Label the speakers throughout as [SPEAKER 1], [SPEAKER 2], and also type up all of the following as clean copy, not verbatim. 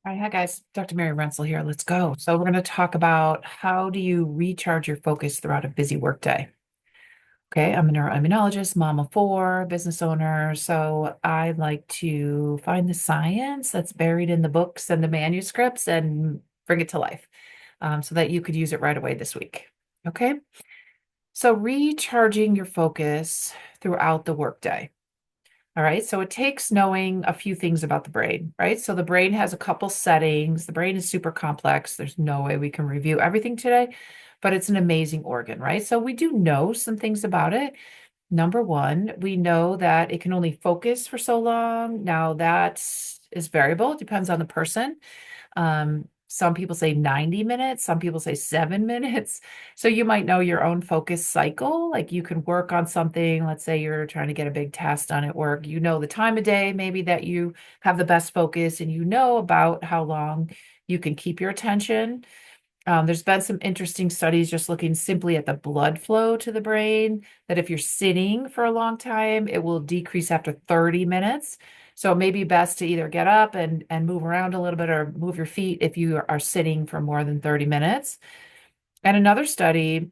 [SPEAKER 1] All right, hi guys, Dr. Mary Rensel here. Let's go. So we're going to talk about how do you recharge your focus throughout a busy workday. Okay, I'm a neuroimmunologist, mom of four, business owner. So I like to find the science that's buried in the books and the manuscripts and bring it to life so that you could use it right away this week. Okay, so recharging your focus throughout the workday. All right. So it takes knowing a few things about the brain, right? So the brain has a couple settings. The brain is super complex. There's no way we can review everything today, but it's an amazing organ, right? So we do know some things about it. Number one, we know that it can only focus for so long. Now that is variable. It depends on the person. Some people say 90 minutes, some people say 7 minutes. So you might know your own focus cycle. Like you can work on something. Let's say you're trying to get a big task done at work. You know the time of day, maybe that you have the best focus, and you know about how long you can keep your attention. There's been some interesting studies just looking simply at the blood flow to the brain, that if you're sitting for a long time, it will decrease after 30 minutes. So it may be best to either get up and move around a little bit or move your feet if you are sitting for more than 30 minutes. And another study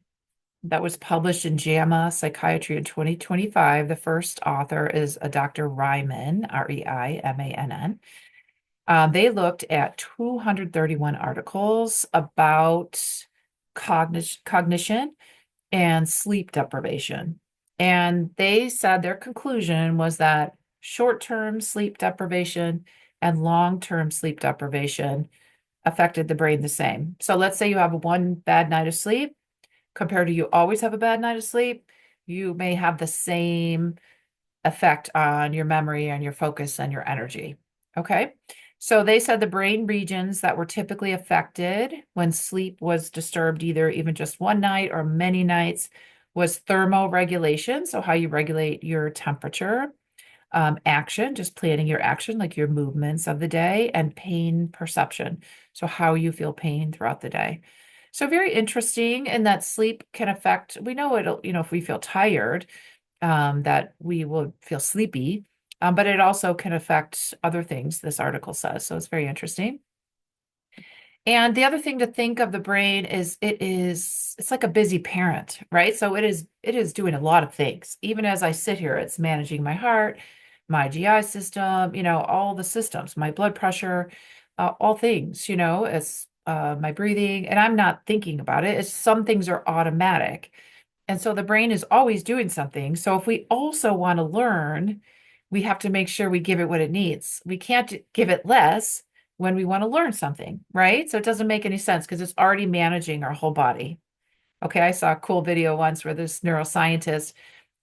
[SPEAKER 1] that was published in JAMA Psychiatry in 2025, the first author is a Dr. Ryman, Reimann. They looked at 231 articles about cognition and sleep deprivation. And they said their conclusion was that short-term sleep deprivation and long-term sleep deprivation affected the brain the same. So let's say you have one bad night of sleep compared to you always have a bad night of sleep, you may have the same effect on your memory and your focus and your energy. Okay. So they said the brain regions that were typically affected when sleep was disturbed, either even just one night or many nights, was thermoregulation. So how you regulate your temperature, action, just planning your action, like your movements of the day, and pain perception. So how you feel pain throughout the day. So very interesting in that sleep can affect, we know it'll, if we feel tired, that we will feel sleepy, but it also can affect other things, this article says. So it's very interesting. And the other thing to think of the brain is it's like a busy parent, right? So it is doing a lot of things. Even as I sit here, it's managing my heart, my GI system, all the systems, my blood pressure, all things, it's my breathing, and I'm not thinking about it. It's some things are automatic. And so the brain is always doing something. So if we also want to learn, we have to make sure we give it what it needs. We can't give it less when we want to learn something, right? So it doesn't make any sense because it's already managing our whole body. Okay, I saw a cool video once where this neuroscientist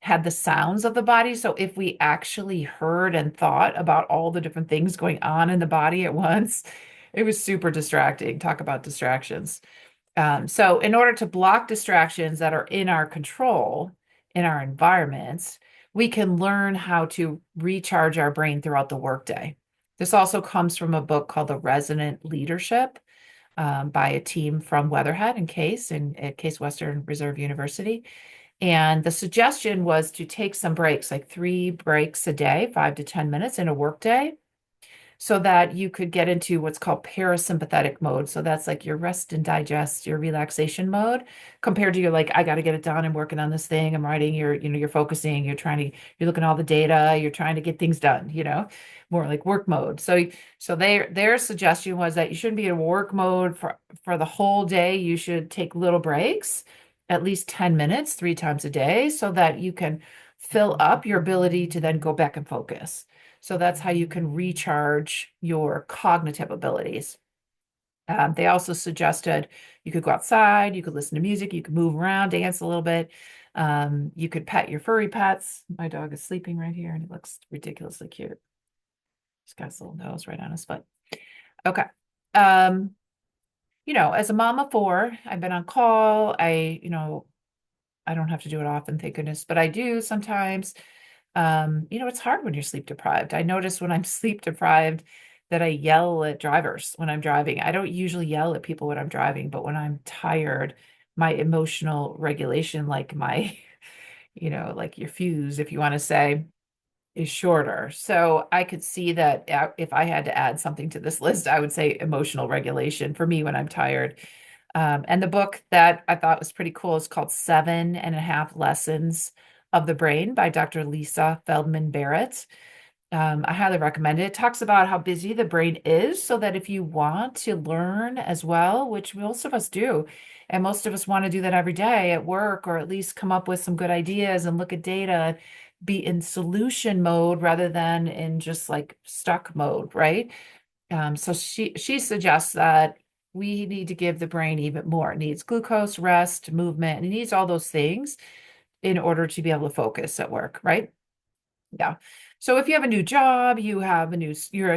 [SPEAKER 1] had the sounds of the body. So if we actually heard and thought about all the different things going on in the body at once, it was super distracting. Talk about distractions. So in order to block distractions that are in our control, in our environments, we can learn how to recharge our brain throughout the workday. This also comes from a book called The Resonant Leadership by a team from Weatherhead and Case at Case Western Reserve University. And the suggestion was to take some breaks, like 3 breaks a day, 5 to 10 minutes in a workday, so that you could get into what's called parasympathetic mode. So that's like your rest and digest, your relaxation mode, compared to your like, I got to get it done. I'm working on this thing. I'm writing, you're focusing, you're looking at all the data, you're trying to get things done, more like work mode. So their suggestion was that you shouldn't be in work mode for the whole day. You should take little breaks, at least 10 minutes, 3 times a day, so that you can fill up your ability to then go back and focus. So that's how you can recharge your cognitive abilities. They also suggested you could go outside, you could listen to music, you could move around, dance a little bit. You could pet your furry pets. My dog is sleeping right here and he looks ridiculously cute. He's got his little nose right on his foot. Okay. Um, as a mom of four, I've been on call. I don't have to do it often, thank goodness, but I do sometimes. It's hard when you're sleep deprived. I notice when I'm sleep deprived that I yell at drivers when I'm driving. I don't usually yell at people when I'm driving, but when I'm tired, my emotional regulation, like my, like your fuse, if you want to say, is shorter. So I could see that if I had to add something to this list, I would say emotional regulation for me when I'm tired. And the book that I thought was pretty cool is called 7.5 Lessons of the Brain by Dr. Lisa Feldman Barrett. I highly recommend it. It talks about how busy the brain is, so that if you want to learn as well, which most of us do, and most of us want to do that every day at work, or at least come up with some good ideas and look at data, be in solution mode rather than in just like stuck mode, right? So she suggests that we need to give the brain even more. It needs glucose, rest, movement, and it needs all those things in order to be able to focus at work, right? Yeah. So if you have a new job, you're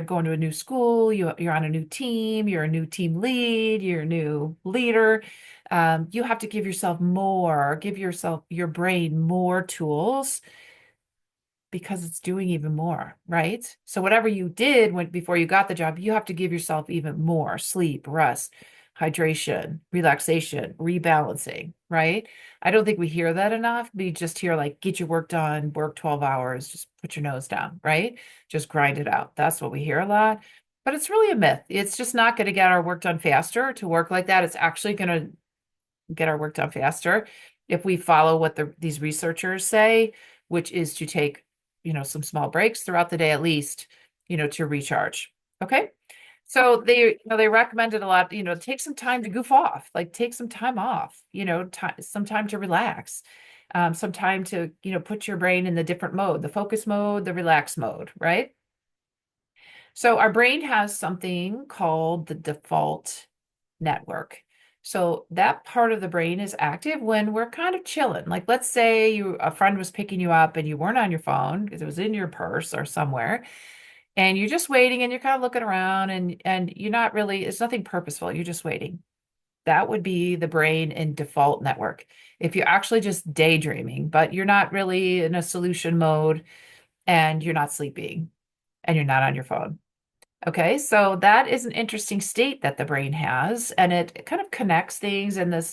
[SPEAKER 1] going to a new school, you're on a new team, you're a new team lead, you're a new leader, you have to give yourself, your brain more tools because it's doing even more, right? So whatever you did before you got the job, you have to give yourself even more sleep, rest, hydration, relaxation, rebalancing, right? I don't think we hear that enough. We just hear like, get your work done, work 12 hours, just put your nose down, right? Just grind it out. That's what we hear a lot. But it's really a myth. It's just not going to get our work done faster to work like that. It's actually going to get our work done faster if we follow what these researchers say, which is to take, some small breaks throughout the day at least, to recharge. Okay. So they recommended a lot, take some time to goof off, like take some time off, some time to relax, some time to, put your brain in the different mode, the focus mode, the relax mode, right? So our brain has something called the default network. So that part of the brain is active when we're kind of chilling. Like let's say a friend was picking you up and you weren't on your phone because it was in your purse or somewhere, and you're just waiting and you're kind of looking around and you're not really, it's nothing purposeful. You're just waiting. That would be the brain in default network. If you're actually just daydreaming, but you're not really in a solution mode and you're not sleeping and you're not on your phone. Okay, so that is an interesting state that the brain has, and it kind of connects things. And the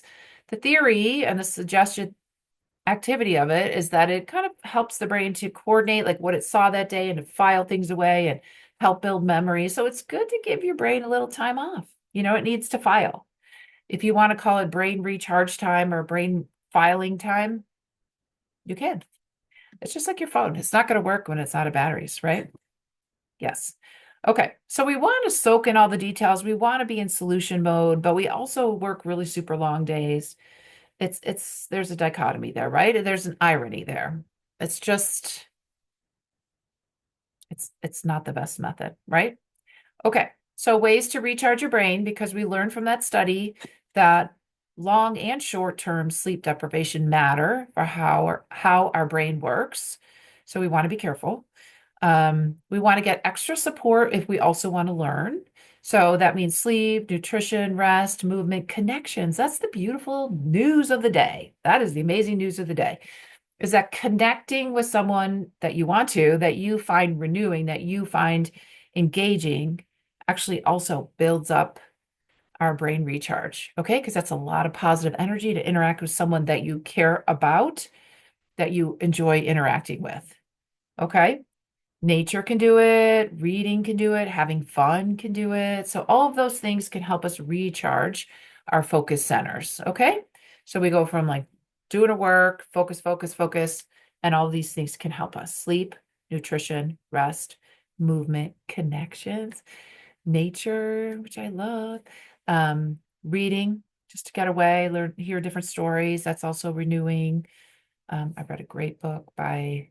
[SPEAKER 1] theory and the suggested activity of it is that it kind of helps the brain to coordinate like what it saw that day and to file things away and help build memory. So it's good to give your brain a little time off. It needs to file. If you want to call it brain recharge time or brain filing time, you can. It's just like your phone. It's not going to work when it's out of batteries, right? Yes. Okay. So we want to soak in all the details. We want to be in solution mode, but we also work really super long days. There's a dichotomy there, right? There's an irony there. It's just, it's not the best method, right? Okay. So ways to recharge your brain, because we learned from that study that long and short-term sleep deprivation matter for how our brain works. So we want to be careful. We want to get extra support if we also want to learn. So that means sleep, nutrition, rest, movement, connections. That's the beautiful news of the day. That is the amazing news of the day, is that connecting with someone that you find renewing, that you find engaging, actually also builds up our brain recharge. Okay. Because that's a lot of positive energy to interact with someone that you care about, that you enjoy interacting with. Okay. Nature can do it, reading can do it, having fun can do it. So all of those things can help us recharge our focus centers. Okay. So we go from like doing a work, focus, focus, focus, and all these things can help us. Sleep, nutrition, rest, movement, connections, nature, which I love, reading, just to get away, learn, hear different stories. That's also renewing. I read a great book by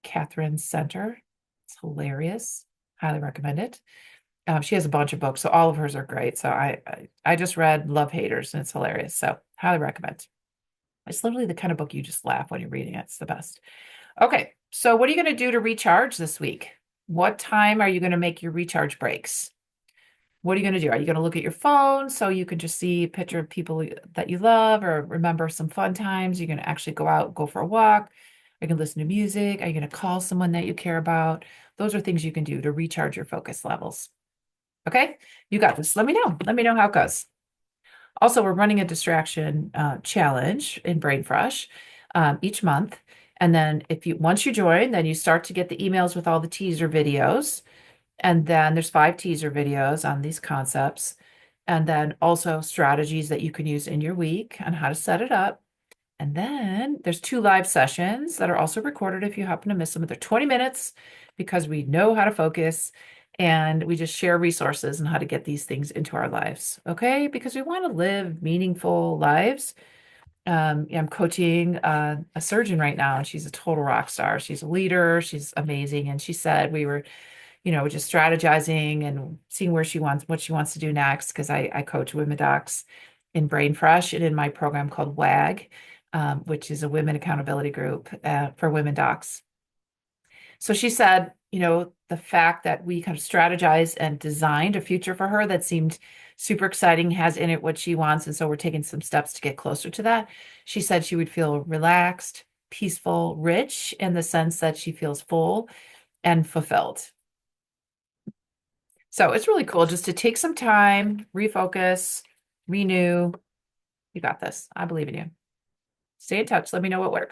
[SPEAKER 1] Catherine Center. It's hilarious. Highly recommend it. She has a bunch of books, so all of hers are great. So I just read Love Haters, and it's hilarious. So highly recommend. It's literally the kind of book you just laugh when you're reading it. It's the best. Okay, so what are you going to do to recharge this week? What time are you going to make your recharge breaks? What are you going to do? Are you going to look at your phone so you can just see a picture of people that you love or remember some fun times? You're going to actually go out, go for a walk. Are you going to listen to music? Are you going to call someone that you care about? Those are things you can do to recharge your focus levels. Okay, you got this. Let me know. Let me know how it goes. Also, we're running a distraction challenge in Brain Fresh each month. And then once you join, then you start to get the emails with all the teaser videos. And then there's 5 teaser videos on these concepts. And then also strategies that you can use in your week on how to set it up. And then there's 2 live sessions that are also recorded if you happen to miss them. They're 20 minutes because we know how to focus and we just share resources and how to get these things into our lives. Okay? Because we want to live meaningful lives. I'm coaching a surgeon right now, and she's a total rock star. She's a leader. She's amazing. And she said we were, just strategizing and seeing what she wants to do next. Because I coach women docs in Brain Fresh and in my program called WAG, which is a women accountability group for women docs. So she said, the fact that we kind of strategized and designed a future for her that seemed super exciting has in it what she wants. And so we're taking some steps to get closer to that. She said she would feel relaxed, peaceful, rich in the sense that she feels full and fulfilled. So it's really cool just to take some time, refocus, renew. You got this. I believe in you. Stay in touch. Let me know what works.